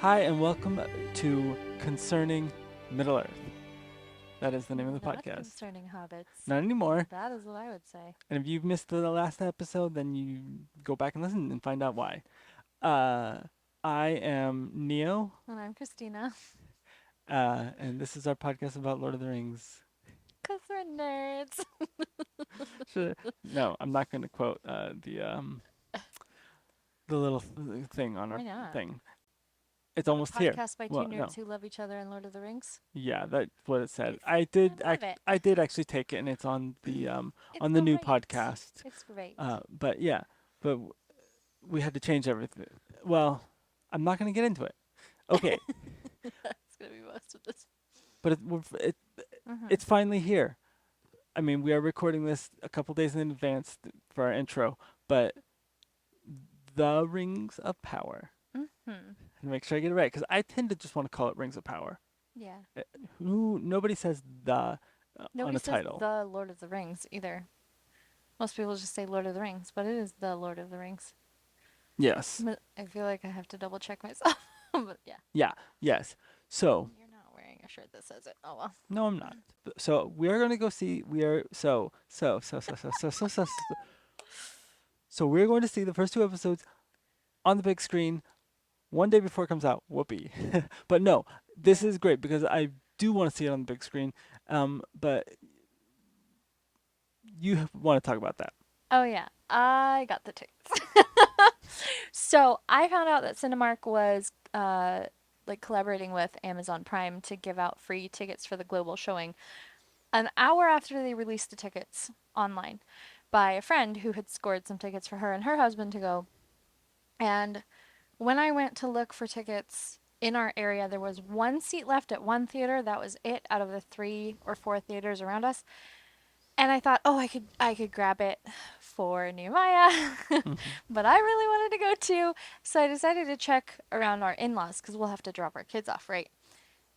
Hi, and welcome to Concerning Middle Earth. That is the name of the Not podcast. concerning hobbits. Not anymore. That is what I would say. And if you've missed the last episode, then you go back and listen and find out why. Uh, I am Neo, And I'm Kristina. and this is our podcast about Lord of the Rings. Because we're nerds. No, I'm not going to quote the little thing on our Why not? thing. It's What, a almost here. podcast by two Well, nerds no. who love each other in Lord of the Rings? Yeah, that's what it said. Yes, I love it. I did actually take it, and it's It's on the new great. podcast. It's great. But yeah, but we had to change everything. Well, I'm not gonna get into it. Okay, That's going to be most of this. but Mm-hmm. it's finally here. I mean, we are recording this a couple days in advance for our intro, but the Rings of Power. Mm-hmm. And make sure I get it right, because I tend to just want to call it Rings of Power. Yeah. Uh, Who nobody says the on Nobody a says title. the Lord of the Rings either. Most people just say Lord of the Rings, but it is the Lord of the Rings. Yes. But I feel like I have to double check myself. But yeah. Yeah. Yes. So You're not wearing a shirt that says it. Oh well. no, I'm not. So we are gonna go see. We are so we're going to see the first two episodes on the big screen one day before it comes out. Whoopee. But no, this Yeah. is great because I do want to see it on the big screen. But you want to talk about that? Oh yeah, I got the tickets. So I found out that Cinemark was like collaborating with Amazon Prime to give out free tickets for the global showing an hour after they released the tickets online by a friend who had scored some tickets for her and her husband to go. And when I went to look for tickets in our area, there was one seat left at one theater. That was it out of the three or four theaters around us. And I thought, oh, I could grab it for Nehemiah, Hmm. but I really wanted to go too, so I decided to check around our in-laws because we'll have to drop our kids off, right?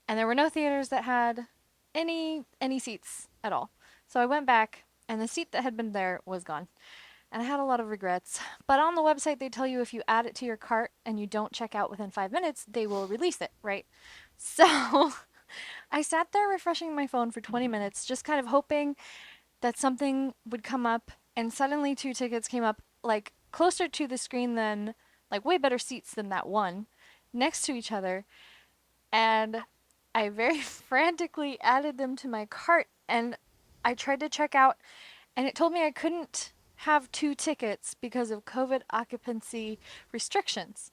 And there were no theaters that had any seats at all. So I went back, and the seat that had been there was gone, and I had a lot of regrets. But on the website, they tell you if you add it to your cart and you don't check out within 5 minutes, they will release it, right? So I sat there refreshing my phone for 20 minutes, just kind of hoping that something would come up, and suddenly two tickets came up, like closer to the screen than, like way better seats than that one, next to each other. And I very frantically added them to my cart, and I tried to check out, and it told me I couldn't have two tickets because of COVID occupancy restrictions,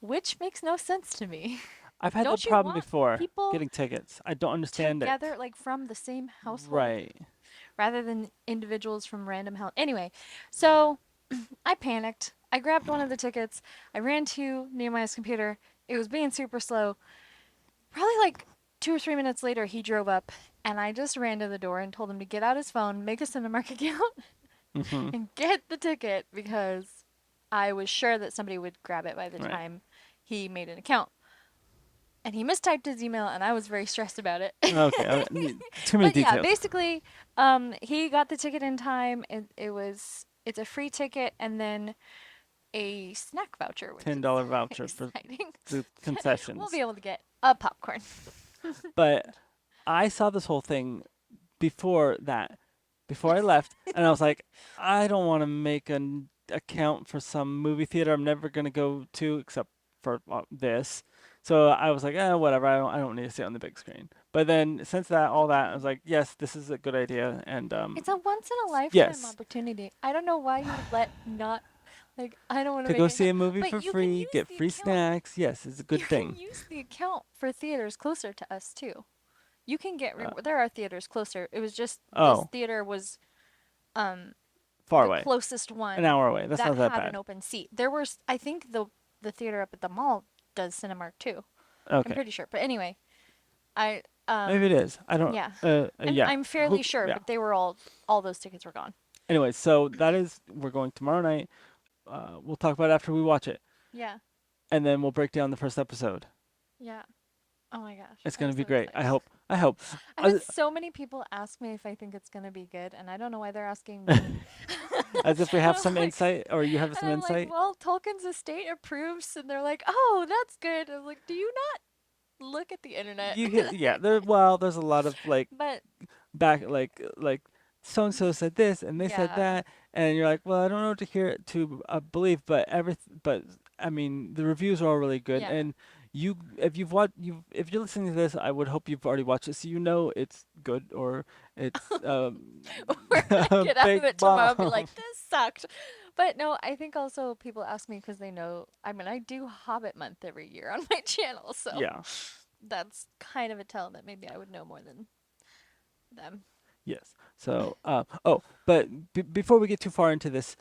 which makes no sense to me. I've had that Don't you problem want before people getting tickets. I don't understand it. together, like from the same household, Right. rather than individuals from random house? Anyway, so I panicked. I grabbed one of the tickets. I ran to Nehemiah's computer. It was being super slow. Probably like 2 or 3 minutes later, he drove up, and I just ran to the door and told him to get out his phone, make a Cinemark account, Hmm. and get the ticket because I was sure that somebody would grab it by the Right. time he made an account. And he mistyped his email, and I was very stressed about it. Okay. Too many But yeah, details. basically, he got the ticket in time. It's a free ticket and then a snack voucher, which is $10 voucher for exciting. the We'll concessions. be able to get a popcorn. But I saw this whole thing before that, before I left, and I was like, I don't want to make an account for some movie theater I'm never gonna go to except for this. So I was like, whatever. I don't need to see it on the big screen. But then since that, all that, I was like, yes, this is a good idea. And It's a once in a lifetime yes, opportunity. I don't know why you would let not, like, I don't want to to make go an see account, a movie but for you can free, use get the free account. snacks. Yes, it's a good You can thing. use the account for theaters closer to us too. You can get Uh, there are theaters closer. It was just this oh, theater was um far the away, closest an one hour away. That's that not that had an bad. open seat. There was, I think, the theater up at the mall does Cinemark too. I'm Okay, pretty sure. But anyway, I maybe it is. I don't. yeah. Yeah. I'm fairly sure, Yeah. but they were all those tickets were gone. Anyway, so that is we're going tomorrow night. We'll talk about it after we watch it, Yeah. and then we'll break down the first episode. Yeah. Oh my gosh. It's I'm gonna be so great. I excited. hope. I hope. I've Uh, had so many people ask me if I think it's going to be good, and I don't know why they're asking me. As if we have I'm some like, insight, or you have and some I'm like, insight. well, Tolkien's estate approves, and they're like, oh, that's good. I'm like, do you not look at the internet? Yeah, there's a lot of like But back like so and so said this and they said yeah, that, and you're like, well, I don't know what to hear to believe, but but I mean, the reviews are all really good, yeah. and if you've watched you if you're listening to this, I would hope you've already watched it, so you know it's good, or it's We're gonna a get out of big it tomorrow and be bomb. like, this sucked. But no, I think also people ask me because they know. I mean, I do Hobbit month every year on my channel, so Yeah. that's kind of a tell that maybe I would know more than them. Yes. So, but before we get too far into this,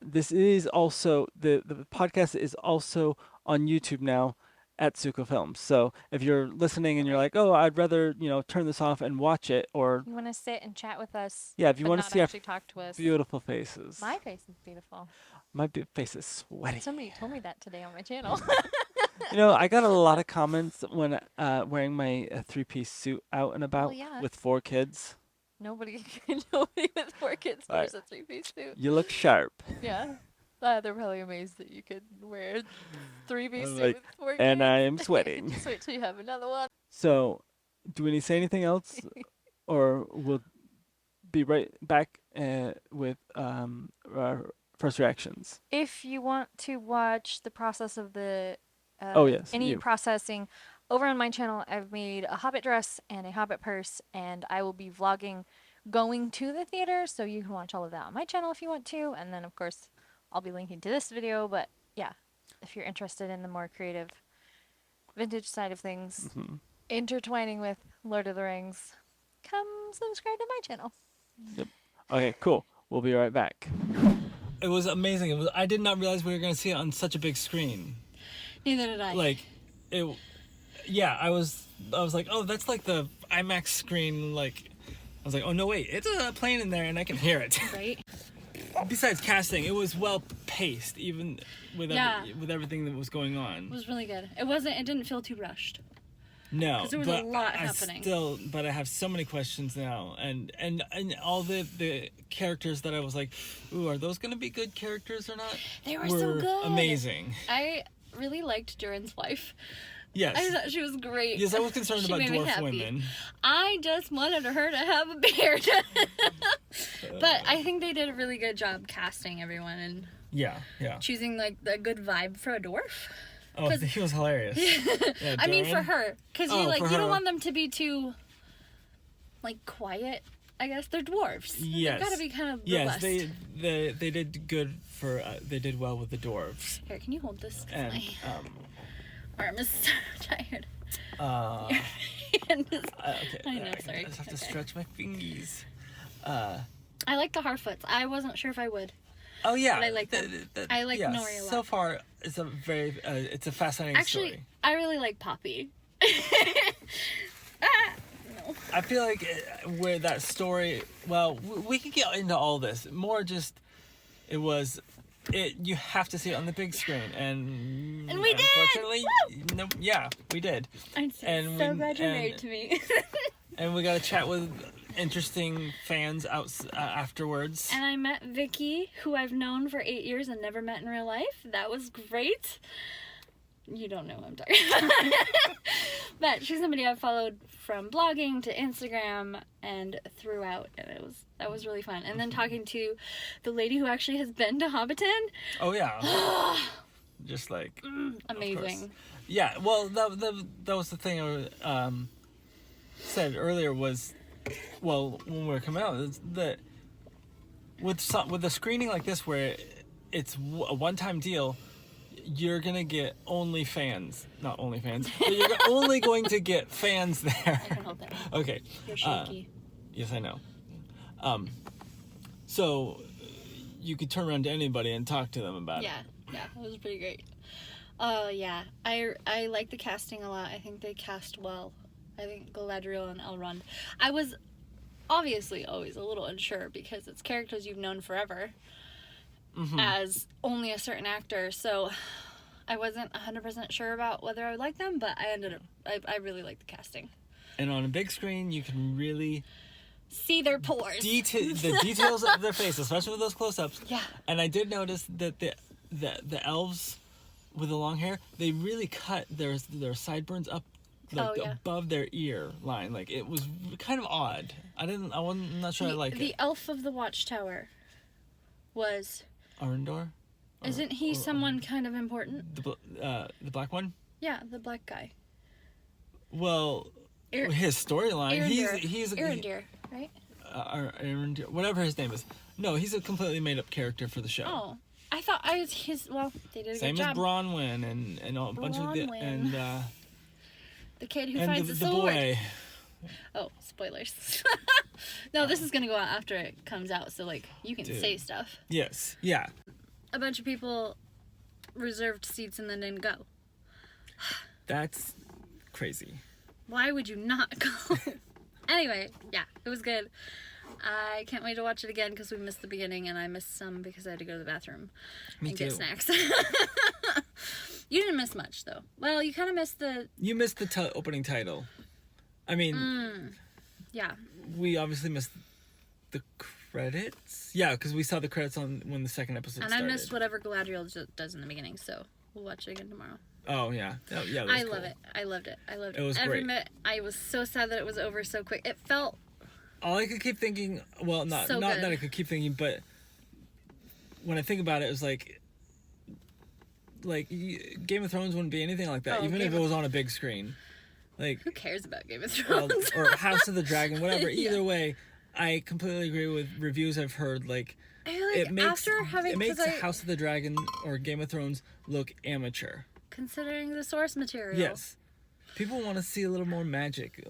this is also the podcast is also on YouTube now at Suko Films. So if you're listening and you're Great. like, oh, I'd rather, turn this off and watch it, or You want to sit and chat with us, yeah, if you but want to not see our actually talk to us. beautiful faces, My face is beautiful. my face is sweaty. Somebody told me that today on my channel. I got a lot of comments when wearing my three-piece suit out and Well, about yeah. with 4 kids. Nobody, nobody with 4 kids All right, wears a three-piece suit. you look sharp. Yeah. They're probably amazed that you could wear a three-piece I'm suit like, with 4 and kids. I am sweating. Just wait till you have another one. So, do we need to say anything else, or we'll be right back with our first reactions? If you want to watch the process of the Oh yes, any you. processing, over on my channel, I've made a Hobbit dress and a Hobbit purse, and I will be vlogging going to the theater, so you can watch all of that on my channel if you want to. And then, of course, I'll be linking to this video. But yeah, if you're interested in the more creative, vintage side of things, Hmm. intertwining with Lord of the Rings, come subscribe to my channel. Yep. Okay, cool. We'll be right back. It was amazing. I did not realize we were going to see it on such a big screen. Neither did I. Like, it. Yeah, I was like, oh, that's like the IMAX screen. Like, I was like, oh no, wait, it's a plane in there, and I can hear it. Right? Besides casting, it was well paced, even with Yeah. with everything that was going on. It was really good. It didn't feel too rushed. No, 'Cause there was but a lot happening. But I have so many questions now, and all the characters that I was like, ooh, are those going to be good characters or not? They were so good. Amazing. I really liked Durin's wife. Yes. I thought she was great. Yes, I was concerned She about made me dwarf happy. women. I just wanted her to have a beard. But I think they did a really good job casting everyone and Yeah. choosing like the good vibe for a dwarf. Oh, he was hilarious. Yeah, I mean, for Durin. her, because Oh, you for don't her. want them to be too like quiet. I guess they're dwarves. Yes. They've got to be kind of Yes, robust. they did good for they did well with the dwarves. Here, can you hold this? 'Cause And my arm is so tired. uh And this- okay. I know, I sorry. just have to Okay. stretch my fingies. I like the Harfoots. I wasn't sure if I would. Oh yeah, But I like them. I like yeah, Nori a lot. So far, it's a very it's a fascinating Actually, story. I really like Poppy. No. I feel like where that story. Well, we could get into all this. More just, it was. You have to see it on the big screen, and we did! unfortunately, no, yeah, we did. I'm so And glad you're married to me. And we got to chat with interesting fans afterwards. And I met Vicky, who I've known for 8 years and never met in real life. That was great. You don't know who I'm talking about. But she's somebody I've followed from blogging to Instagram and throughout, and that was really fun. And then talking to the lady who actually has been to Hobbiton. Oh yeah, just like Amazing. Yeah, well, that was the thing I said earlier was, well, when we were coming out, is that with a screening like this where it's a one-time deal, you're gonna get not only fans, but you're only going to get fans there. I can hold that. Okay. You're shaky. Yes, I know. So you could turn around to anybody and talk to them about it. Yeah, it was pretty great. Yeah, I like the casting a lot. I think they cast well. I think Galadriel and Elrond. I was obviously always a little unsure because it's characters you've known forever as only a certain actor, so I wasn't 100% sure about whether I would like them, but I really liked the casting. And on a big screen, you can really see their pores. The details of their face, especially with those close-ups. Yeah. And I did notice that the elves with the long hair, they really cut their sideburns up like above their ear line. Like it was kind of odd. I'm not sure I like it. The elf of the watchtower was Arendor? Isn't he someone kind of important? The black one? Yeah, the black guy. Well, his storyline, he's Arendir, right? Arendir, whatever his name is. No, he's a completely made up character for the show. Oh, I thought I was his. Well, they did a Same good job. as Bronwyn and a bunch of the the kid who and finds the the sword. boy. Oh, spoilers. No, this is gonna go out after it comes out, so like you can say stuff. Yes. Yeah. A bunch of people reserved seats and then didn't go. That's crazy. Why would you not go? Anyway, yeah, it was good. I can't wait to watch it again because we missed the beginning and I missed some because I had to go to the bathroom and get snacks. You didn't miss much though. Well, you kind of missed the... You missed the opening title. I mean... yeah. We obviously missed the credits. Yeah, because we saw the credits when the second episode started. And I missed whatever Galadriel does in the beginning, so we'll watch it again tomorrow. Oh, yeah. Oh, yeah, I love it. I loved it. It was every great. minute. I was so sad that it was over so quick. It felt... All I could keep thinking... Well, not that I could keep thinking, but when I think about it, it was like Game of Thrones wouldn't be anything like that, even if it was on a big screen. Like, who cares about Game of Thrones? Or House of the Dragon, whatever. Either way, I completely agree with reviews I've heard. Like, it makes House of the Dragon or Game of Thrones look amateur. Considering the source material. Yes. People want to see a little more magic.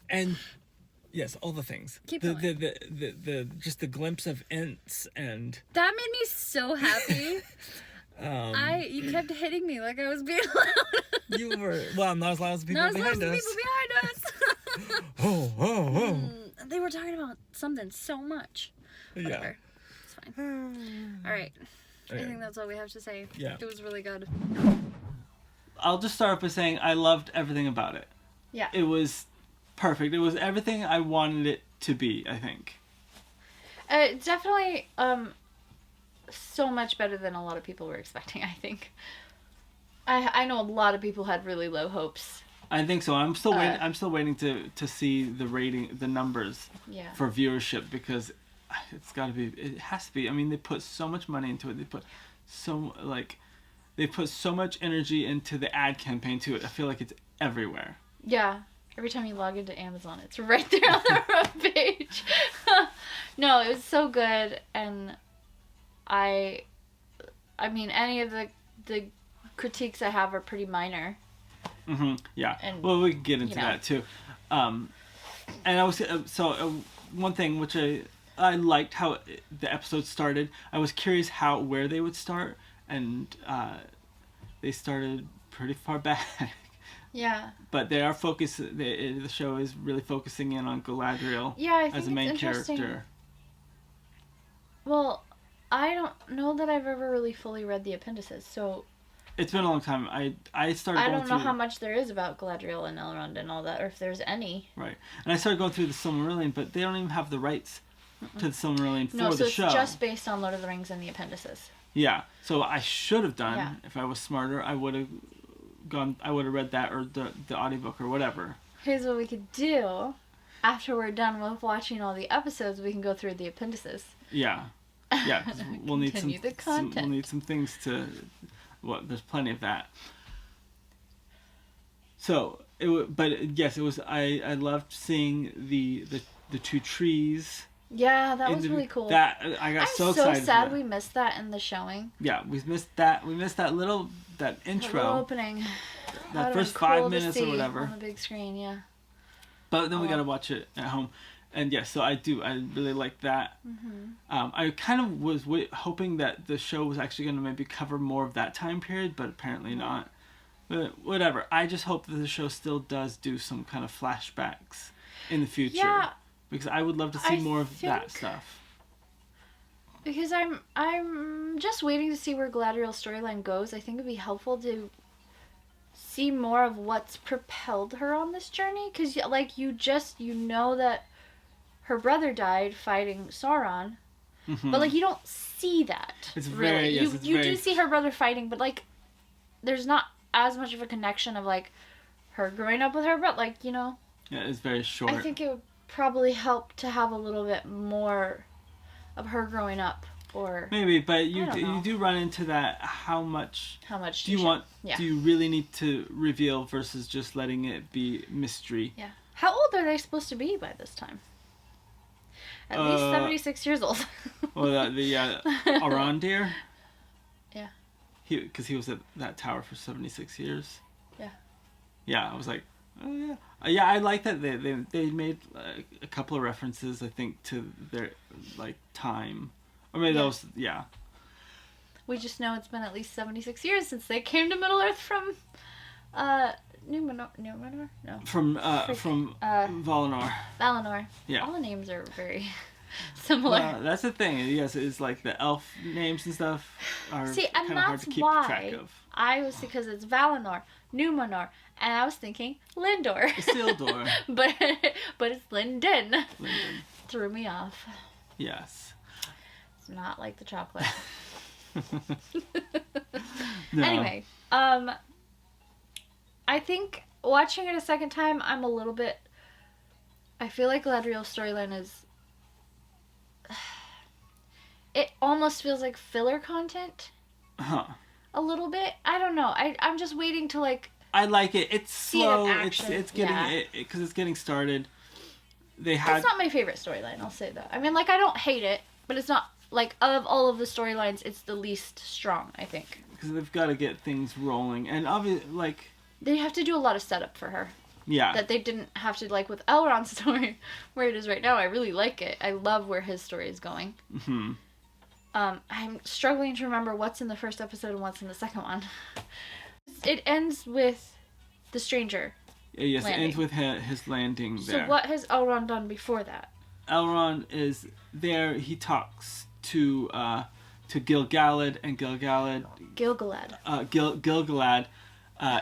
And yes, all the things. Keep going. The just the glimpse of Ents and... That made me so happy. You kept hitting me like I was being loud. You were... Well, not as loud as the people behind us. Oh. They were talking about something so much. Whatever. It's fine. All right. I think that's all we have to say. Yeah. It was really good. I'll just start off by saying I loved everything about it. Yeah. It was perfect. It was everything I wanted it to be, I think. It's definitely so much better than a lot of people were expecting, I think. I know a lot of people had really low hopes. I think so. I'm still waiting. I'm still waiting to see the numbers for viewership, because it's got to be. It has to be. I mean, they put so much money into it. They put so much energy into the ad campaign to it. I feel like it's everywhere. Yeah. Every time you log into Amazon, it's right there on the front page. No, it was so good, and I mean, any of the critiques I have are pretty minor. Mm-hmm. Yeah. And, well, we can get into that too. And I was one thing which I liked how the episode started. I was curious where they would start, and they started pretty far back. Yeah. But they are the show is really focusing in on Galadriel as a main character. Well, I don't know that I've ever really fully read the appendices, so... It's been a long time. I started going don't know how much there is about Galadriel and Elrond and all that, or if there's any. Right. And I started going through the Silmarillion, but they don't even have the rights to the Silmarillion for the show. No, so it's just based on Lord of the Rings and the appendices. Yeah. So I should have done, if I was smarter, I would have read that, or the audiobook or whatever. Here's what we could do. After we're done with watching all the episodes, we can go through the appendices. Yeah. Yeah, 'cause we'll need we'll need some things to... Well, there's plenty of that. So, but yes, it was... I loved seeing the two trees. Yeah, that was really cool. I got so excited. I'm so sad we missed that in the showing. Yeah, we missed that. We missed that intro. That little opening. That first 5 minutes or whatever. On the big screen, yeah. But then we got to watch it at home. And yes, so I really like that. Mm-hmm. I kind of was hoping that the show was actually going to maybe cover more of that time period, but apparently not. But whatever. I just hope that the show still does do some kind of flashbacks in the future. Yeah. Because I would love to see more of that stuff. Because I'm just waiting to see where Galadriel's storyline goes. I think it'd be helpful to see more of what's propelled her on this journey. Because, like, you know that her brother died fighting Sauron. Mm-hmm. But, like, you don't see that. It's really. very, yes, you very... do see her brother fighting, but, like, there's not as much of a connection of, like, her growing up with her brother. Like, you know. Yeah, it's very short. I think it would probably help to have a little bit more of her growing up. Or maybe, but you know. do run into that. How much do you want? Yeah. Do you really need to reveal versus just letting it be mystery? Yeah. How old are they supposed to be by this time? At least 76 years old. Well, the Arondir. Yeah. Because he was at that tower for 76 years. Yeah. Yeah, I was like, oh yeah, yeah. I like that they made a couple of references. I think to their like time. Or maybe that was, yeah. We just know it's been at least 76 years since they came to Middle Earth from, Numenor? No. From Valinor. Valinor. Yeah. All the names are very similar. Well, that's the thing. Yes, it's like the elf names and stuff are kind of hard to keep track of. Because it's Valinor, Numenor, and I was thinking Lindor. Isildur. but it's Linden. Linden. Threw me off. Yes. Not like the chocolate. No. Anyway, I think watching it a second time, I'm a little bit... I feel like Galadriel's storyline is... It almost feels like filler content. Huh. A little bit. I don't know. I'm just waiting to, like... I like it. It's slow. It's getting because it's getting started. It's not my favorite storyline, I'll say that. I mean, like, I don't hate it, but it's not... Like, of all of the storylines, it's the least strong, I think. Because they've got to get things rolling. And obviously, like... They have to do a lot of setup for her. Yeah. That they didn't have to, like, with Elrond's story, where it is right now. I really like it. I love where his story is going. Mm-hmm. I'm struggling to remember what's in the first episode and what's in the second one. It ends with the stranger Yes, landing. it ends with his landing there. So what has Elrond done before that? Elrond is there. He talks to Gil-galad, and Gil-galad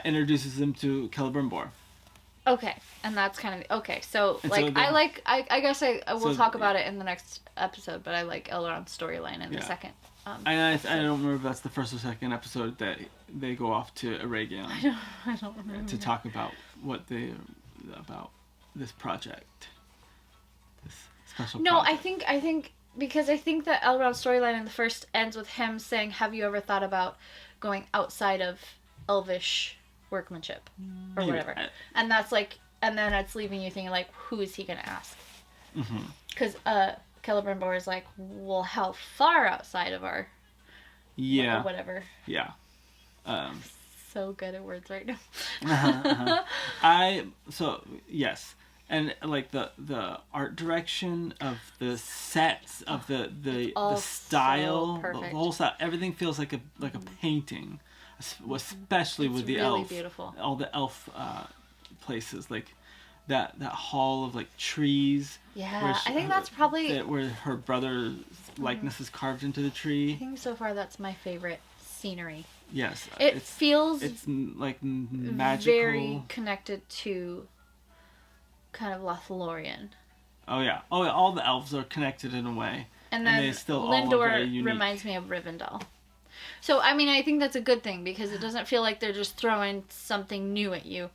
introduces him to Celebrimbor. Okay, and that's kind of okay. So And like so then- I guess I will so- talk about it in the next episode, but I like Elrond's storyline in the Yeah. second. I don't remember if that's the first or second episode that they go off to Aragon I don't remember. to talk about about this project, this special. No, project. I think because I think that Elrond's storyline in the first ends with him saying, "Have you ever thought about going outside of Elvish workmanship or Maybe. whatever?" And that's like, and then it's leaving you thinking like, who is he gonna ask? Because Celebrimbor is like, well, how far outside of our Yeah. or whatever. Yeah. So good at words right now. Yes, and like the art direction of the sets of the all style, so perfect. the whole style, everything feels like a painting, especially with the really elf. beautiful. All the elf places, like that hall of like trees. Yeah, I think that's probably. where her brother's likeness is carved into the I tree. think so far that's my favorite scenery. Yes, It feels like magical. very connected to kind of Lothlorien. Oh yeah, all the elves are connected in a way, And and then they still all are very Lindor unique. reminds me of Rivendell. So, I mean, I think that's a good thing because it doesn't feel like they're just throwing something new at you.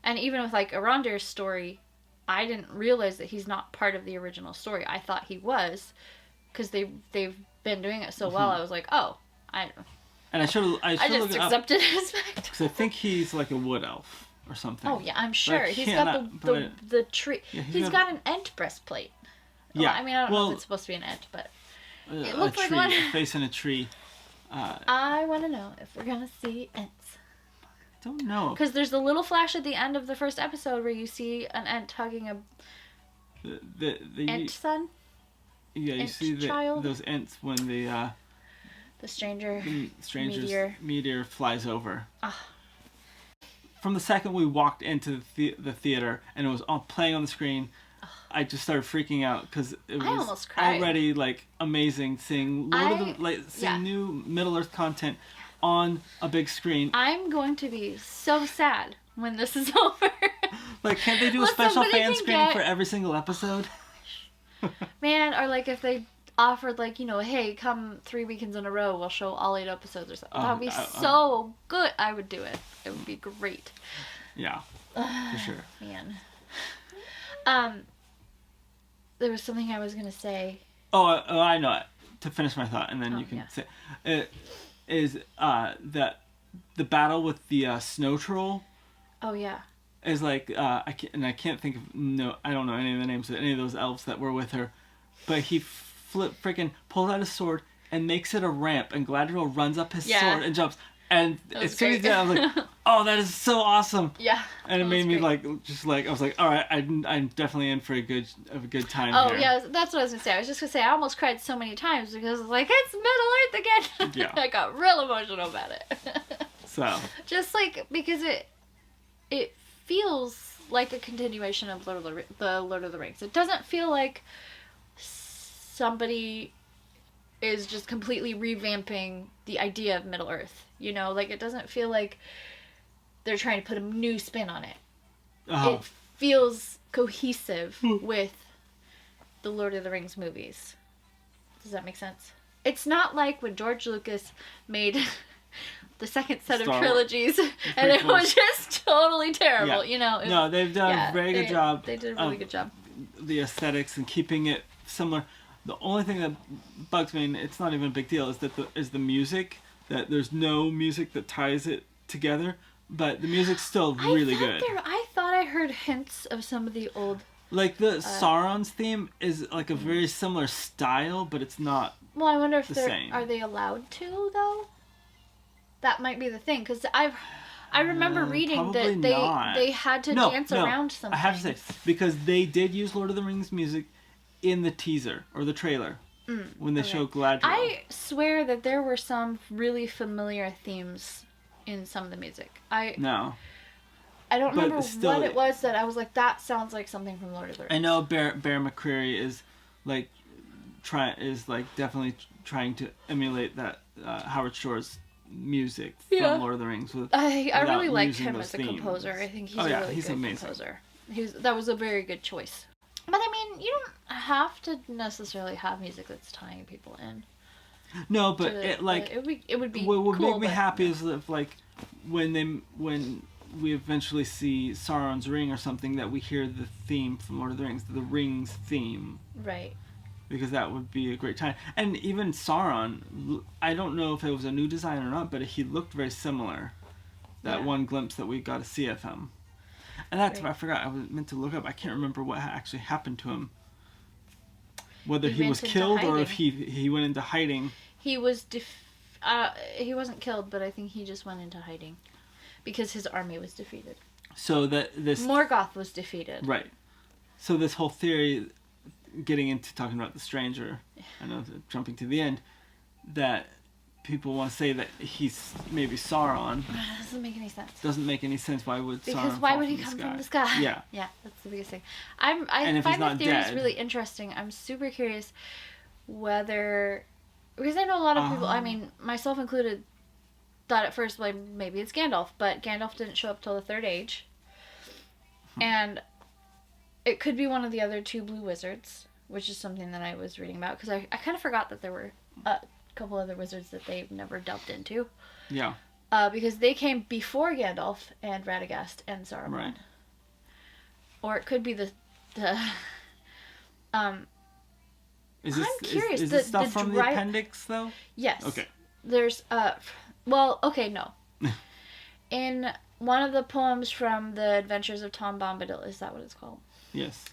And even with, like, Arondir's story, I didn't realize that he's not part of the original story. I thought he was because they've been doing it so well. I was like, oh, I And I should I look just it up accepted it as fact. because I think he's like a wood elf or something. Oh, yeah, I'm sure. I He's cannot- got the tree. Yeah, he's got an Ent breastplate. Yeah, Well, I mean, I don't know if it's supposed to be an Ent, but it looks a like tree, one. a face in a tree. I want to know if we're going to see Ents. Don't know. Because there's a little flash at the end of the first episode where you see an Ent hugging a The Ent son, yeah, you Ent see child. those Ents when the stranger stranger's meteor flies over. Ah. From the second we walked into the theater and it was all playing on the screen, I just started freaking out because it was almost cried. already like amazing seeing seeing new Middle Earth content on a big screen. I'm going to be so sad when this is over. Like, can't they do a Well, special somebody fan can screening get- for every single episode? Man, or like if they offered like, hey, come 3 weekends in a row, we'll show all 8 episodes or something. That would be so good. I would do it. It would be great. Yeah, for sure. Man. There was something I was gonna say. Oh, I know it. To finish my thought, and then you can yeah. say it is that the battle with the snow troll. Oh yeah. Is like I can't think of I don't know any of the names of any of those elves that were with her, but he freaking pulls out his sword and makes it a ramp, and Galadriel runs up his sword and jumps, and it's crazy. I was like, oh, that is so awesome. Yeah. And it made me I was like, all right, I'm definitely in for a good time. Oh here. yeah, that's what I was gonna say. I was just gonna say I almost cried so many times because like it's Middle Earth again. Yeah. I got real emotional about it. So. Just like because it feels like a continuation of the Lord of the Rings. It doesn't feel like somebody is just completely revamping the idea of Middle Earth. Like it doesn't feel like they're trying to put a new spin on it. It feels cohesive with the Lord of the Rings movies. Does that make sense? It's not like when George Lucas made the second set of trilogies and it was just totally terrible. No, they've done a very good job. They did a really good job. The aesthetics and keeping it similar. The only thing that bugs me, and it's not even a big deal, is that the music. That there's no music that ties it together, but the music's still really good. I thought I heard hints of some of the old. Like the Sauron's theme is like a very similar style, but it's not. Well, I wonder if same. Are they allowed to though? That might be the thing, because I remember reading that they had to dance around something. I have to say, because they did use Lord of the Rings music in the teaser or the trailer when they showed Galadriel. I swear that there were some really familiar themes in some of the music. I don't remember what it was that I was like, that sounds like something from Lord of the Rings. I know Bear McCreary is definitely trying to emulate that Howard Shore's music from Lord of the Rings. I really liked him as a composer. I think he's a really good amazing. composer. That was a very good choice. But I mean, you don't have to necessarily have music that's tying people in. No, but it would be what would cool, make me happy is if when we eventually see Sauron's ring or something, that we hear the theme from Lord of the Rings, the Rings theme. Right. Because that would be a great time. And even Sauron, I don't know if it was a new design or not, but he looked very similar. That one glimpse that we got to see of him. And that's what I forgot. I was meant to look up. I can't remember what actually happened to him. Whether he was killed or if he went into hiding. He was he wasn't killed, but I think he just went into hiding because his army was defeated. So this Morgoth was defeated. Right. So this whole theory, getting into talking about the stranger, I know jumping to the end, that people want to say that he's maybe Sauron. That doesn't make any sense. Doesn't make any sense. Why would Sauron Because why would he come from the sky? Yeah. Yeah, that's the biggest thing. I find the theories really interesting. I'm super curious whether... Because I know a lot of people, I mean, myself included, thought at first, like, maybe it's Gandalf, but Gandalf didn't show up till the Third Age. And it could be one of the other two blue wizards, which is something that I was reading about, because I kind of forgot that there were a couple other wizards that they've never delved into. Yeah. Because they came before Gandalf and Radagast and Saruman. Right. Or it could be I'm curious. Is this stuff from the appendix, though? Yes. Okay. There's, no. In one of the poems from the Adventures of Tom Bombadil, is that what it's called? Yes.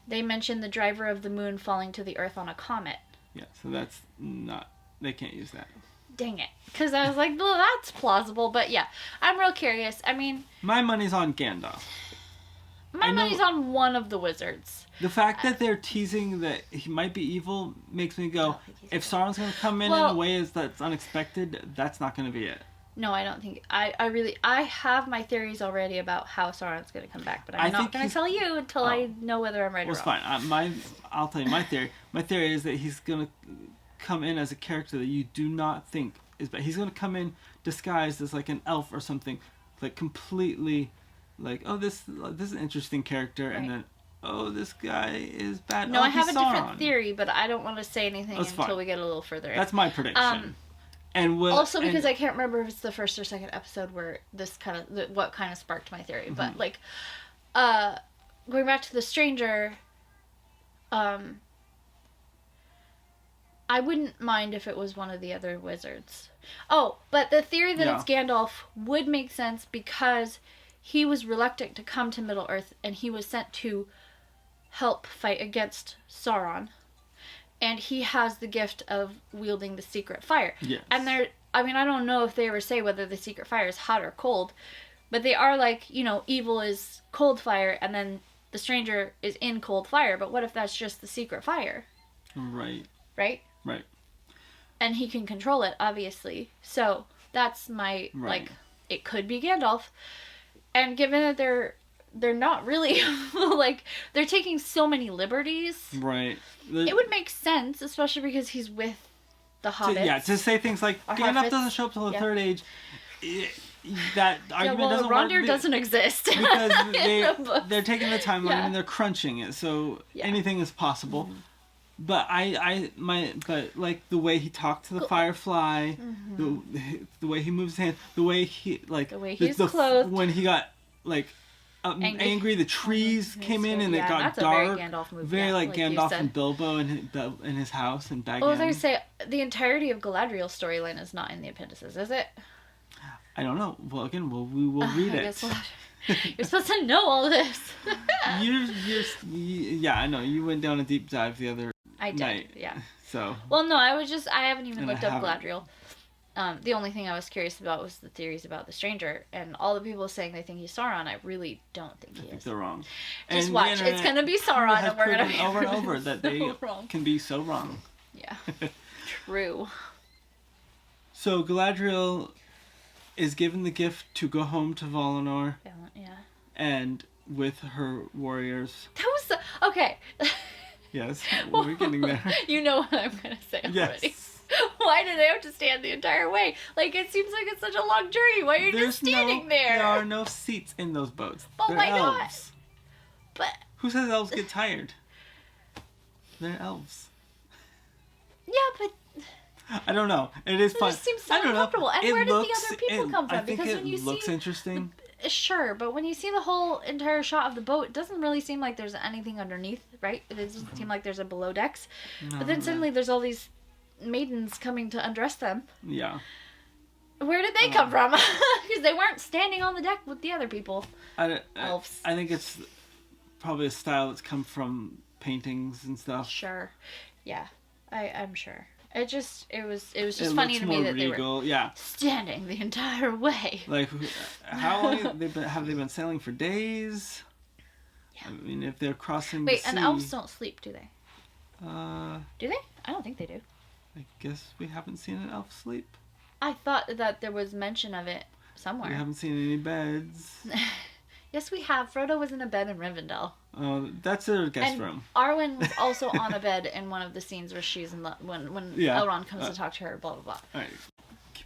They mention the driver of the moon falling to the earth on a comet. Yeah, so that's not... They can't use that. Dang it. Because I was like, well, that's plausible, but yeah. I'm real curious. I mean... My money's on Gandalf. My money's on one of the wizards. The fact that they're teasing that he might be evil makes me go, if Sauron's going to come in a way that's unexpected, that's not going to be it. No, I don't think... I have my theories already about how Sauron's going to come back, but I'm not going to tell you until I know whether I'm right or wrong. Well, it's fine. I'll tell you my theory. My theory is that he's going to come in as a character that you do not think is bad. He's going to come in disguised as like an elf or something, like completely... Like, oh, this is an interesting character, and then oh, this guy is bad. No, Oh, I he's have a Sauron. different theory, but I don't want to say anything That's until fine. we get a little further in. That's my prediction. And also because I can't remember if it's the first or second episode where this what kind of sparked my theory. But like, going back to the stranger, I wouldn't mind if it was one of the other wizards. Oh, but the theory that it's Gandalf would make sense because he was reluctant to come to Middle Earth and he was sent to help fight against Sauron. And he has the gift of wielding the secret fire. Yes. And I don't know if they ever say whether the secret fire is hot or cold, but they are like, evil is cold fire and then the stranger is in cold fire. But what if that's just the secret fire? Right. Right? Right. And he can control it, obviously. So that's my, it could be Gandalf. And given that they're not really, they're taking so many liberties. Right. It would make sense, especially because he's with the hobbits. To say things like, Gandalf doesn't show up till the third age, that argument doesn't work. Rondir doesn't exist. Because they're taking the timeline and they're crunching it, so anything is possible. Mm-hmm. But but like the way he talked to the firefly, the way he moves his hand, the way he's clothed, when he got angry, the trees came in and it got dark. Very Gandalf movie. Very like Gandalf and Bilbo in his house and back. Oh, I was going to say the entirety of Galadriel's storyline is not in the appendices, is it? I don't know. Well, again, we will read it. You're supposed to know all this. I know. You went down a deep dive the other night. Yeah. So. Well, no, I haven't even looked up Galadriel. The only thing I was curious about was the theories about the stranger, and all the people saying they think he's Sauron. I really don't think he is. I think they're wrong. Just watch. It's going to be Sauron, and we're going to be over and over that they wrong. Can be so wrong. Yeah. True. So Galadriel is given the gift to go home to Valinor. Yeah. And with her warriors. That was okay. Yes, we're getting there. You know what I'm going to say already. Yes. Why do they have to stand the entire way? Like, it seems like it's such a long journey. Why are you just standing there? There are no seats in those boats. But why elves. not? But who says elves get tired? They're elves. Yeah, but I don't know. It is fun. It just seems so uncomfortable. And where did the other people come from? I think because it looks interesting. Sure, but when you see the whole entire shot of the boat, it doesn't really seem like there's anything underneath, right? It doesn't seem like there's a below decks. No, but then suddenly there's all these maidens coming to undress them. Yeah. Where did they come from? Because they weren't standing on the deck with the other people. Elves. I think it's probably a style that's come from paintings and stuff. Sure. Yeah. I'm sure. It was just funny to me that regal, they were standing the entire way. Like, how long have they been sailing for days? Yeah. I mean, if they're crossing the sea... Wait, and elves don't sleep, do they? Do they? I don't think they do. I guess we haven't seen an elf sleep. I thought that there was mention of it somewhere. We haven't seen any beds. Yes, we have. Frodo was in a bed in Rivendell. Oh, that's their guest room. Arwen was also on a bed in one of the scenes where she's in when Elrond comes to talk to her. Blah blah blah. All right.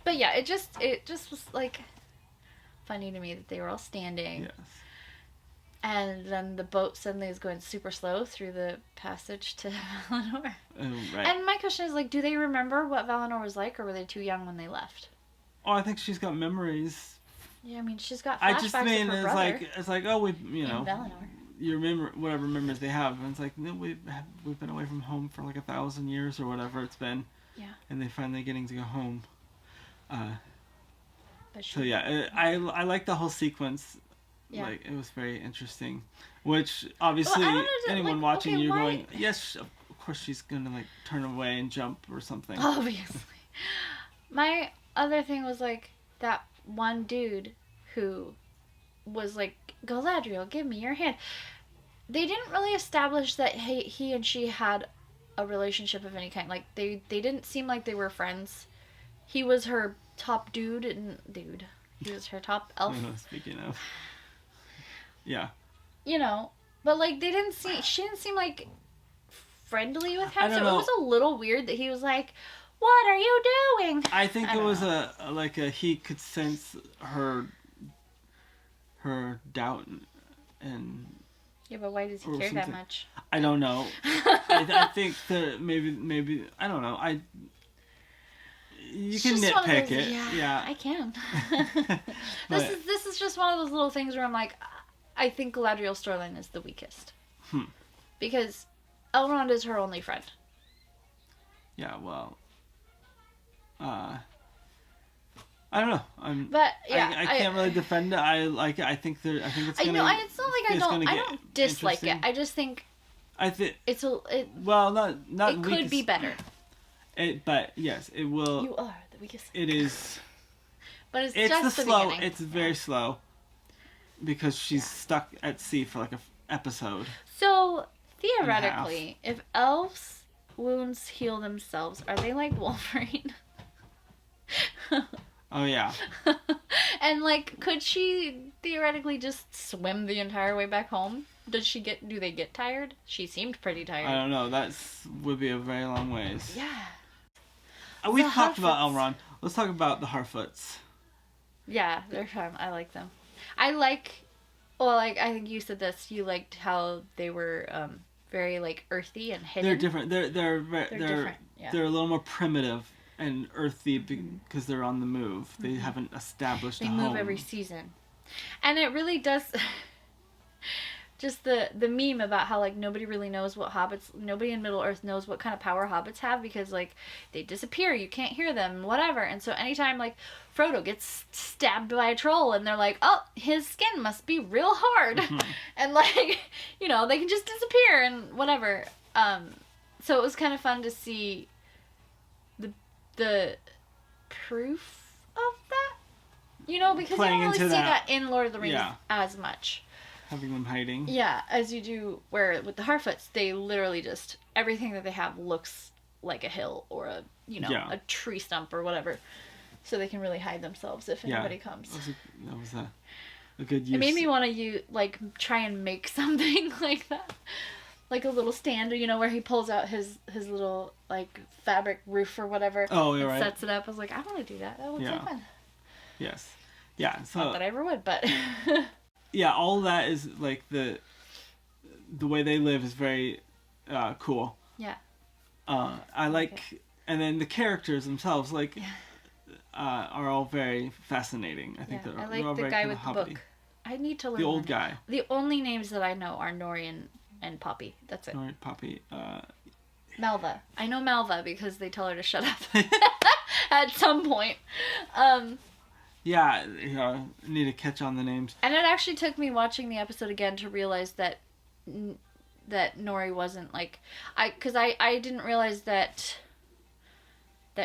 But yeah, it just was like funny to me that they were all standing. Yes. And then the boat suddenly is going super slow through the passage to Valinor. Oh, right. And my question is, like, do they remember what Valinor was like, or were they too young when they left? Oh, I think she's got memories. Yeah, I mean, she's got flashbacks of her brother. It's like, oh, Valinor. You remember whatever memories they have, and it's like, no, we've been away from home for like 1,000 years or whatever it's been. Yeah. And they finally getting to go home. I like the whole sequence. Yeah. Like, it was very interesting. Which, obviously, anyone watching you're going, yes, of course she's going to, like, turn away and jump or something. Obviously. My other thing was, like, that one dude who was like, Galadriel, give me your hand. They didn't really establish that he and she had a relationship of any kind. Like, they didn't seem like they were friends. He was her top dude. He was her top elf. Speaking of... Yeah. But like she didn't seem like friendly with him. It was a little weird that he was like, "What are you doing?" I think it was he could sense her doubt and Yeah, but why does he or care that something. much? I don't know. I think that maybe I don't know. You It's can just one of nitpick those, it. yeah, Yeah. I can. But This is just one of those little things where I'm like, I think Galadriel's storyline is the weakest. Because Elrond is her only friend. yeah, well, I don't know. But yeah, I can't really defend it. I like it. I think it's I gonna. know. It's not like gonna I get don't dislike it. interesting. I just think I think. it Well, not it could be better. But yes, it will. You are the weakest. It is. But it's It's just the the slow. beginning. It's very slow. Because she's stuck at sea for like a episode. So theoretically, if elves' wounds heal themselves, are they like Wolverine? Oh yeah. And like, could she theoretically just swim the entire way back home? Do they get tired? She seemed pretty tired. I don't know. Would be a very long ways. Yeah. We've The talked about Harfoots. Elrond. Let's talk about the Harfoots. Yeah, they're fun. I like them. I think you said this. You liked how they were very like earthy and hidden. They're different. They're different. Yeah. They're a little more primitive and earthy because they're on the move. They haven't established They a move home. every season, and it really does. Just the meme about how like nobody in Middle Earth knows what kind of power hobbits have because like they disappear, you can't hear them, whatever. And so anytime like Frodo gets stabbed by a troll and they're like, oh, his skin must be real hard, and like they can just disappear and whatever. So it was kind of fun to see the proof of that, because Playing you don't really into see that. that in Lord of the Rings Yeah. as much. Having them hiding. Yeah, as you do where with the Harfoots, they literally just everything that they have looks like a hill or a a tree stump or whatever, so they can really hide themselves if anybody comes. That was a good use. It made me want to try and make something like that, like a little stand, where he pulls out his little like fabric roof or whatever. Oh, you're and right. Sets it up. I was like, I want to do that. That looks so fun. Yes. Yeah. So. Not that I ever would, but. Yeah, all that is like the way they live is very cool. Yeah. I like, and then the characters themselves are all very fascinating. I think I they're all like the very guy kind with of the hobbity. book. I need to learn The old their name. guy. The only names that I know are Nori and Poppy. That's it. Nori, Poppy. Malva. I know Malva because they tell her to shut up at some point. Yeah, need to catch on the names. And it actually took me watching the episode again to realize that Nori wasn't because I didn't realize that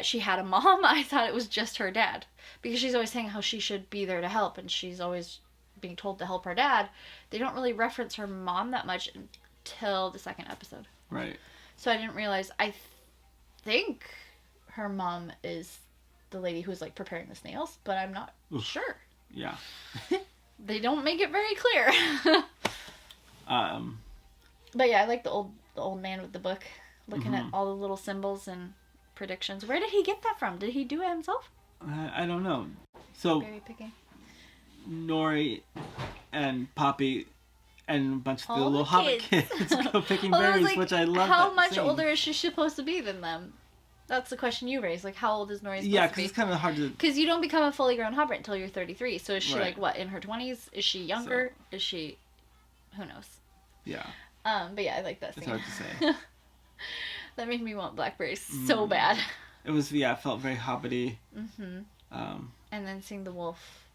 she had a mom. I thought it was just her dad because she's always saying how she should be there to help and she's always being told to help her dad. They don't really reference her mom that much until the second episode. Right. So I didn't realize. I think her mom is the lady who's preparing the snails, but I'm not sure. Yeah. They don't make it very clear. But yeah, I like the old man with the book, looking at all the little symbols and predictions. Where did he get that from? Did he do it himself? I don't know. So Berry picking. Nori and Poppy and a bunch of the All little the hobbit kids. kids go picking Well, I was berries, which I love. How that much scene. older is she supposed to be than them? That's the question you raised. How old is Nori supposed Yeah, to because be? it's kind of hard to. Because you don't become a fully grown hobbit until you're 33. So is she Right. in her 20s? Is she younger? Is she? Who knows? Yeah, But yeah, I like that it's scene. hard to say. That made me want blackberries so bad. It was it felt very hobbity. Mm-hmm. And then seeing the wolf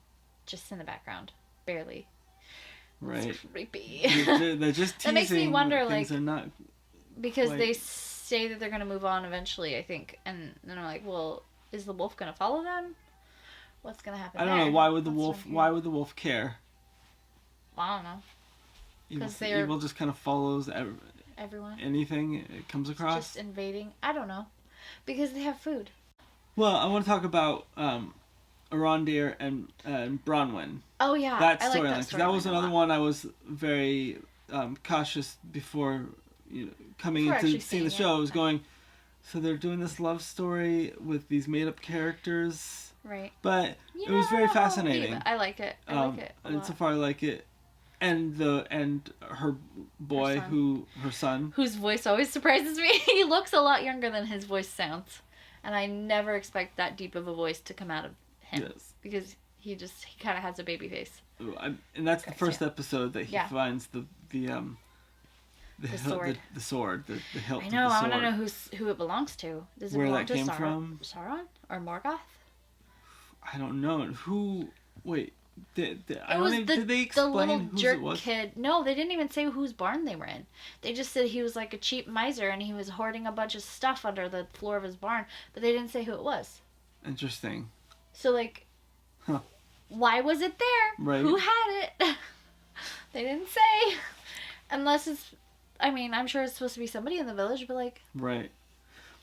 just in the background, barely. Right. It's creepy. They're just teasing. That makes me wonder, things are not. because quite- they say that they're going to move on eventually, I think. And then I'm like, well, is the wolf going to follow them? What's going to happen I don't there? know. Why would the That's wolf? what I'm Why would the wolf care? I don't know. Evil, 'Cause they're- evil just kind of follows Everyone. anything it comes across. Just invading. I don't know. Because they have food. Well, I want to talk about Arondir and Bronwyn. Oh, yeah. That I like storyline, that because that was storyline a another lot. one I was very cautious before coming Before into actually seeing the seeing show. it. I was going, so they're doing this love story with these made up characters, Right. but You it was never very know how it will be, fascinating. but I like it. I like it a and lot. so far I like it, and her boy, her son, whose voice always surprises me. He looks a lot younger than his voice sounds, and I never expect that deep of a voice to come out of him. Yes. Because he kind of has a baby face. And that's the first episode that he finds the sword. The sword, the hilt. I know. Of the I sword. want to know who it belongs to. Does it Where belong that to came from? Sauron or Morgoth? I don't know. Who? Wait. Did they explain the little whose jerk it was? kid. No, they didn't even say whose barn they were in. They just said he was like a cheap miser and he was hoarding a bunch of stuff under the floor of his barn, but they didn't say who it was. Interesting. So like, why was it there? Right. Who had it? They didn't say. Unless it's, I mean, I'm sure it's supposed to be somebody in the village, but like. Right.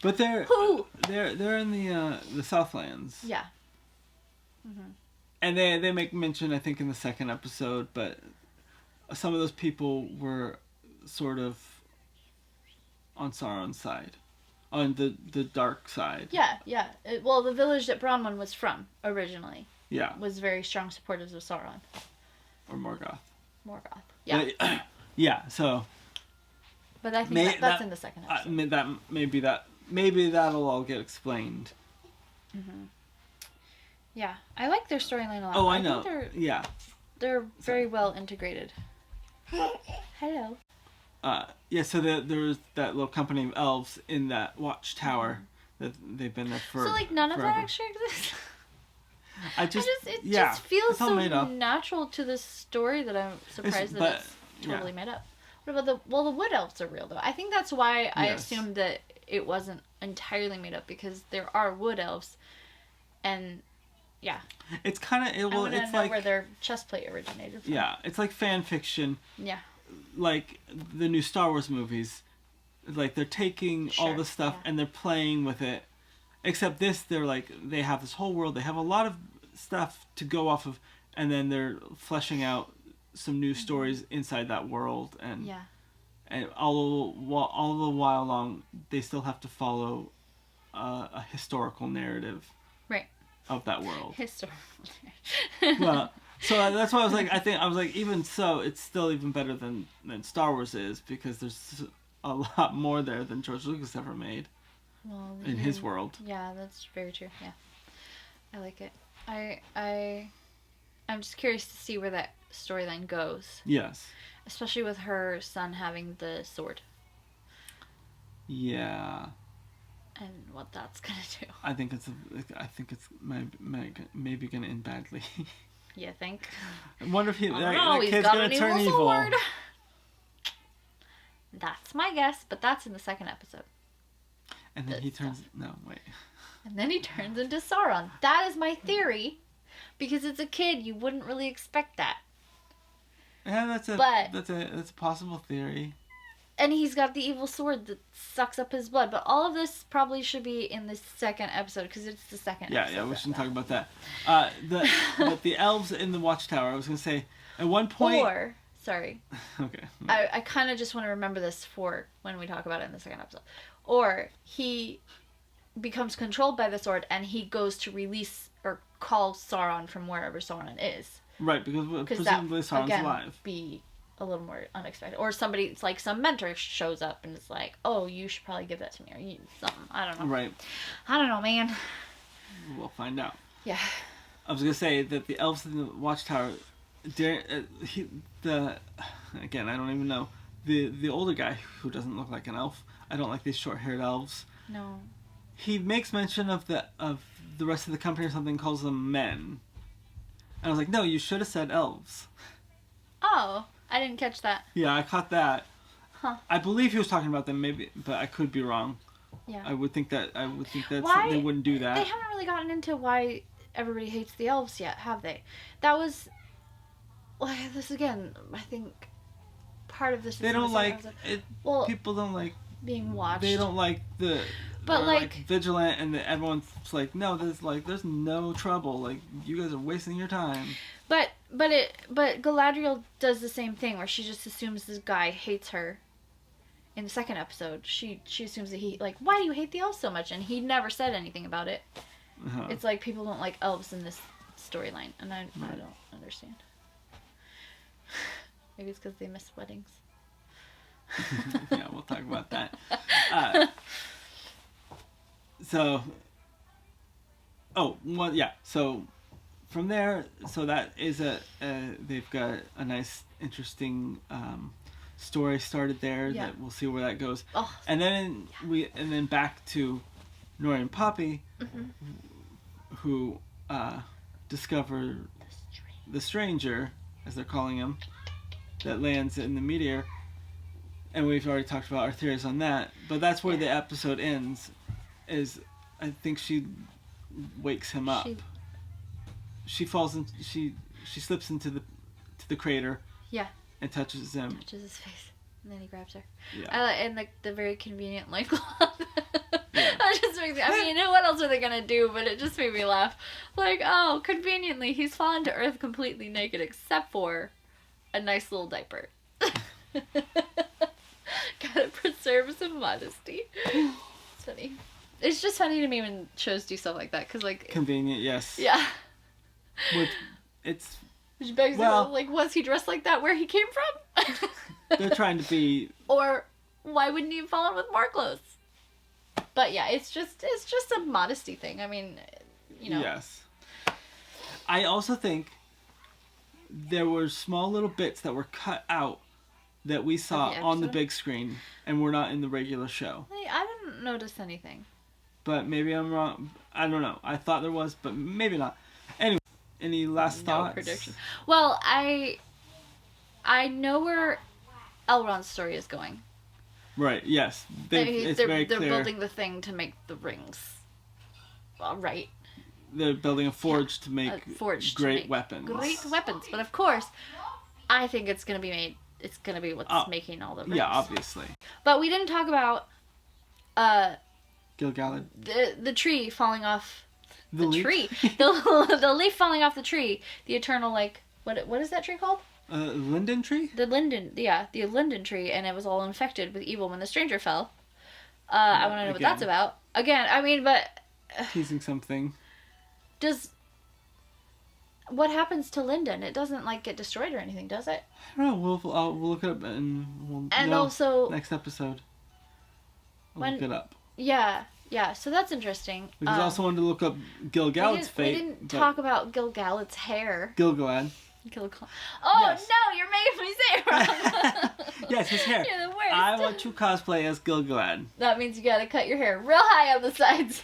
But they're who? They're in the Southlands. Yeah. Mm-hmm. And they make mention, I think, in the second episode, but some of those people were sort of on Sauron's side, on the dark side. Yeah. Well, the village that Bronwyn was from originally. Yeah. Was very strong supporters of Sauron. Or Morgoth. Yeah. But, yeah. So. But I think that's in the second episode. Maybe that'll all get explained. Mm-hmm. Yeah, I like their storyline a lot. Oh, I know. Think they're very well integrated. Hello. Yeah. So there's that little company of elves in that watchtower that they've been there for. So like none forever. of that actually exists. It yeah, just feels so made natural to the story that I'm surprised that it's totally made up. What about the wood elves are real though. I think that's why I assumed that it wasn't entirely made up because there are wood elves, and yeah. It's kind of I want to know where their chest plate originated from. Yeah, it's like fan fiction. Yeah. Like the new Star Wars movies, like they're taking all the stuff and they're playing with it. Except this, they have this whole world. They have a lot of stuff to go off of, and then they're fleshing out some new stories inside that world. And all the while long, they still have to follow a historical narrative. Right. Of that world. Historical. Well, so that's why I was like, even so, it's still even better than Star Wars is because there's a lot more there than George Lucas ever made. Well, in his world. Yeah, that's very true. Yeah, I like it. I'm just curious to see where that storyline goes. Yes. Especially with her son having the sword. Yeah. And what that's gonna do. I think it's maybe gonna end badly. You think? I wonder if he's kid's got gonna an turn evil evil. Sword. That's my guess, but that's in the second episode. And then he turns... No, wait. And then he turns into Sauron. That is my theory. Because it's a kid, you wouldn't really expect that. Yeah, that's a possible theory. And he's got the evil sword that sucks up his blood. But all of this probably should be in the second episode, because it's the second episode. Yeah, we shouldn't talk about that. But the elves in the Watchtower, I was going to say, at one point... Sorry. Okay. I kind of just want to remember this for when we talk about it in the second episode. Or he becomes controlled by the sword and he goes to release or call Sauron from wherever Sauron is. Right, because presumably Sauron's again, alive. Be a little more unexpected. Or somebody, it's like some mentor shows up and it's like, oh, you should probably give that to me. Or something. I don't know. Right. I don't know, man. We'll find out. Yeah. I was going to say that the elves in the Watchtower... again, I don't even know. The older guy who doesn't look like an elf. I don't like these short-haired elves. No. He makes mention of the rest of the company or something, calls them men. And I was like, no, you should have said elves. Oh, I didn't catch that. Yeah, I caught that. Huh. I believe he was talking about them, maybe, but I could be wrong. Yeah. I would think that why, they wouldn't do that. They haven't really gotten into why everybody hates the elves yet, have they? That was... Well, this again, I think part of this is... They don't like... Well, people don't like... being watched. They don't like the... But like vigilant, and everyone's like, no, there's no trouble. Like, you guys are wasting your time. But Galadriel does the same thing, where she just assumes this guy hates her. In the second episode, she assumes that he, like, why do you hate the elves so much? And he never said anything about it. Uh-huh. It's like people don't like elves in this storyline, and I don't understand. Maybe it's because they miss weddings. Yeah, we'll talk about that. Uh, so, so from there, so that is they've got a nice, interesting story started there that we'll see where that goes. Oh, and then back to Nori and Poppy, who discover the stranger, as they're calling him, that lands in the meteor. And we've already talked about our theories on that, but that's where the episode ends. Is I think she wakes him up. She falls in. She slips into the crater. Yeah. And touches him. Touches his face, and then he grabs her. Yeah. And the very convenient loincloth. Yeah. That just makes me. I mean, what else are they gonna do? But it just made me laugh. Like, oh, conveniently, he's fallen to earth completely naked, except for a nice little diaper. Gotta preserve some modesty. It's funny. It's just funny to me when shows do stuff like that, because, like... Convenient, yes. Yeah. Which begs like, was he dressed like that where he came from? They're trying to be... Or, why wouldn't he have fallen with more clothes? But yeah, it's just a modesty thing. I mean, you know. Yes. I also think there were small little bits that were cut out that we saw on the big screen and were not in the regular show. I didn't notice anything. But maybe I'm wrong. I don't know. I thought there was, but maybe not. Anyway, any last thoughts? Prediction. Well, I know where Elrond's story is going. Right, yes. It's very clear. They're building the thing to make the rings. Well, right. They're building a forge to make great weapons. Great weapons. But of course, I think it's going to be made... It's going to be what's making all the rings. Yeah, obviously. But we didn't talk about... Gil-galad. The tree falling off... The tree. Leaf? the leaf falling off the tree. The eternal, like... What is that tree called? Linden tree? The linden tree. And it was all infected with evil when the stranger fell. I want to know what that's about. Again, I mean, but... Teasing something. What happens to Linden? It doesn't, like, get destroyed or anything, does it? I don't know. We'll look it up and we'll also... Next episode. We'll look it up. Yeah. So that's interesting. Because I also wanted to look up Gil-galad's fate. We didn't talk about Gil-galad's hair. Gil-galad. Oh, yes. No, you're making me say it wrong. Yes, his hair. You're the worst. I want to cosplay as Gil-galad. That means you gotta cut your hair real high on the sides.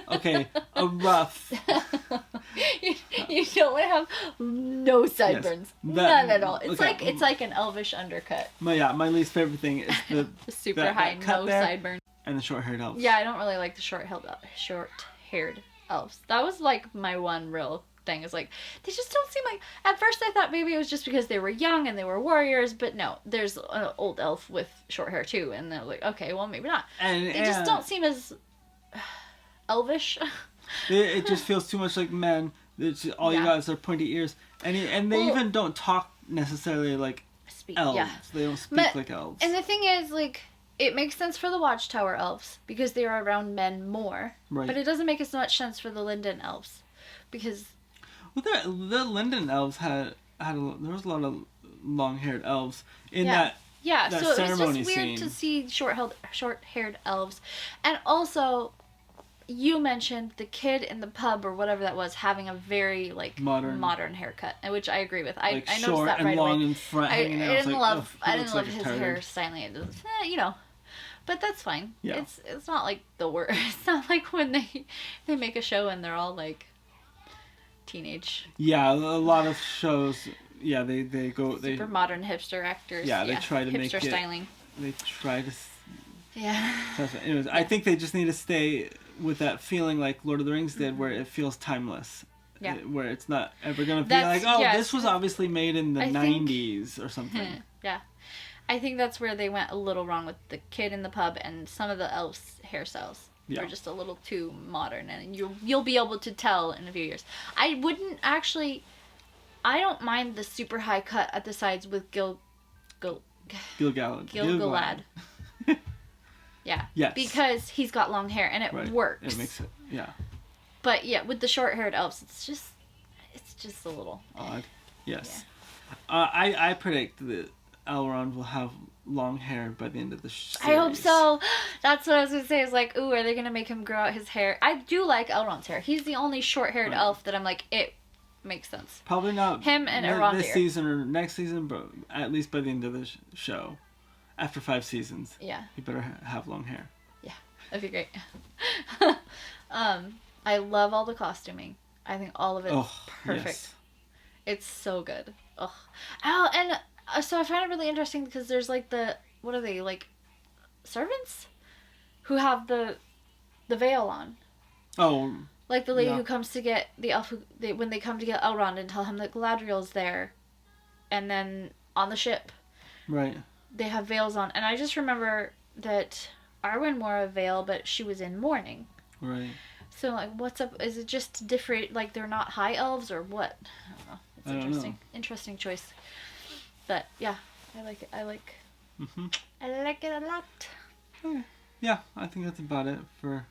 Okay, a rough. You don't want to have no sideburns. Yes, none at all. It's like an elvish undercut. My least favorite thing is the super high, no sideburn. And the short-haired elves. Yeah, I don't really like the short-haired elves. That was like my one real thing. Is like they just don't seem like. At first, I thought maybe it was just because they were young and they were warriors, but no, there's an old elf with short hair too, and they're like, okay, well maybe not. And they just don't seem as elvish. It just feels too much like men. It's just, all you got is their pointy ears, and they even don't talk necessarily like elves. Yeah. They don't speak like elves. And the thing is, like, it makes sense for the Watchtower elves because they are around men more. Right. But it doesn't make as much sense for the Linden elves because. Well, the Linden elves there was a lot of long-haired elves in that. Yeah, that so it ceremony was just weird scene. to see short-haired elves, and also. You mentioned the kid in the pub or whatever that was having a very like modern haircut, which I agree with. I noticed short that and right long away. in front. I didn't love his turd. hairstyling. You know, but that's fine. Yeah. It's not like the worst. It's not like when they make a show and they're all like teenage. Yeah, a lot of shows. Yeah, they go super modern hipster actors. Yeah, they try to make hipster styling. They try to. Yeah. Anyways, I think they just need to stay with that feeling like Lord of the Rings did, where it feels timeless. Yeah. Where it's not ever going to be like, this was obviously made in the 90s or something. Yeah. I think that's where they went a little wrong with the kid in the pub and some of the elves' hairstyles. Yeah. They're just a little too modern, and you'll be able to tell in a few years. I don't mind the super high cut at the sides with Gil-galad. Gil-galad. Yeah. Yes. Because he's got long hair and it works. It makes it, yeah. But yeah, with the short-haired elves, it's just a little odd. Yes. I predict that Elrond will have long hair by the end of the series. I hope so. That's what I was gonna say. Is like, ooh, are they gonna make him grow out his hair? I do like Elrond's hair. He's the only short-haired Right. elf that I'm like, it makes sense. Probably not Him and Elrond this here. season or next season, but at least by the end of the show. After 5 seasons, Yeah, he better have long hair. that'd be great. I love all the costuming. I think all of it's perfect. Yes. It's so good. Oh, and so I find it really interesting because there's like what are they, like servants who have the veil on. Oh, Like the lady yeah. who comes to get the elf when they come to get Elrond and tell him that Galadriel's there, and then on the ship right. they have veils on, and I just remember that Arwen wore a veil, but she was in mourning. Right. So like, what's up? Is it just different? Like they're not high elves or what? I don't know. It's I don't interesting. know. Interesting choice. But yeah, I like it. I like it a lot. Yeah, I think that's about it for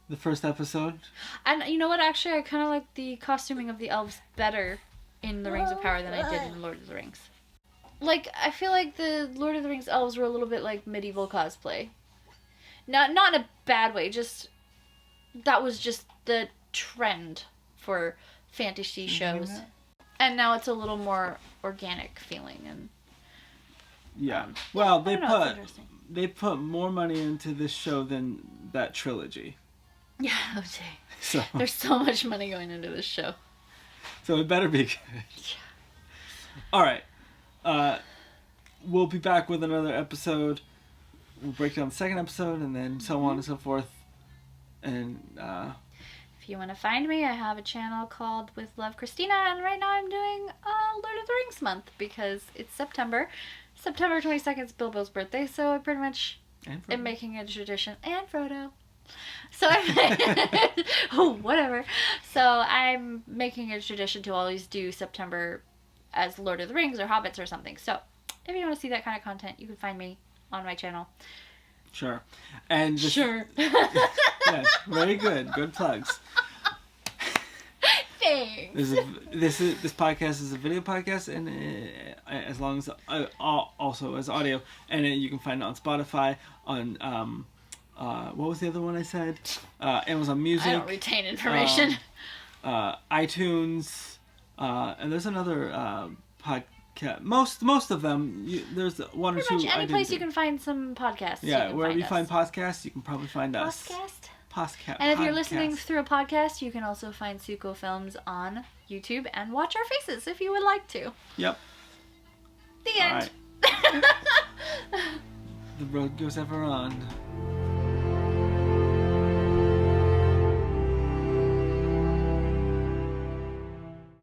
the first episode. And you know what? Actually, I kind of like the costuming of the elves better in the Rings of Power than I did in Lord of the Rings. Like, I feel like the Lord of the Rings elves were a little bit like medieval cosplay. Not in a bad way. Just that was just the trend for fantasy shows. And now it's a little more organic feeling, and Yeah. Well, I don't know, it's interesting. they put more money into this show than that trilogy. Yeah, okay. So There's so much money going into this show. so it better be good. All right. We'll be back with another episode. We'll break down the second episode and then so on and so forth. And If you want to find me, I have a channel called With Love Kristina, and right now I'm doing Lord of the Rings month because it's September. September 22nd is Bilbo's birthday, so I pretty much am making a tradition. And Frodo. So I'm whatever. So I'm making a tradition to always do September as Lord of the Rings or Hobbits or something. So if you want to see that kind of content, you can find me on my channel. Sure. And Sure. Yeah, very good. Good plugs. Thanks. This podcast is a video podcast, and as long as also as audio, and you can find it on Spotify, on what was the other one I said? Amazon Music. I don't retain information. iTunes, and there's another podcast. Most of them. There's one Pretty or two. much any place you can find some podcasts. Yeah, wherever you us. find podcasts, you can probably find us. Podcast. And if you're listening through a podcast, you can also find Suko Films on YouTube and watch our faces if you would like to. Yep. The end. All right. The road goes ever on.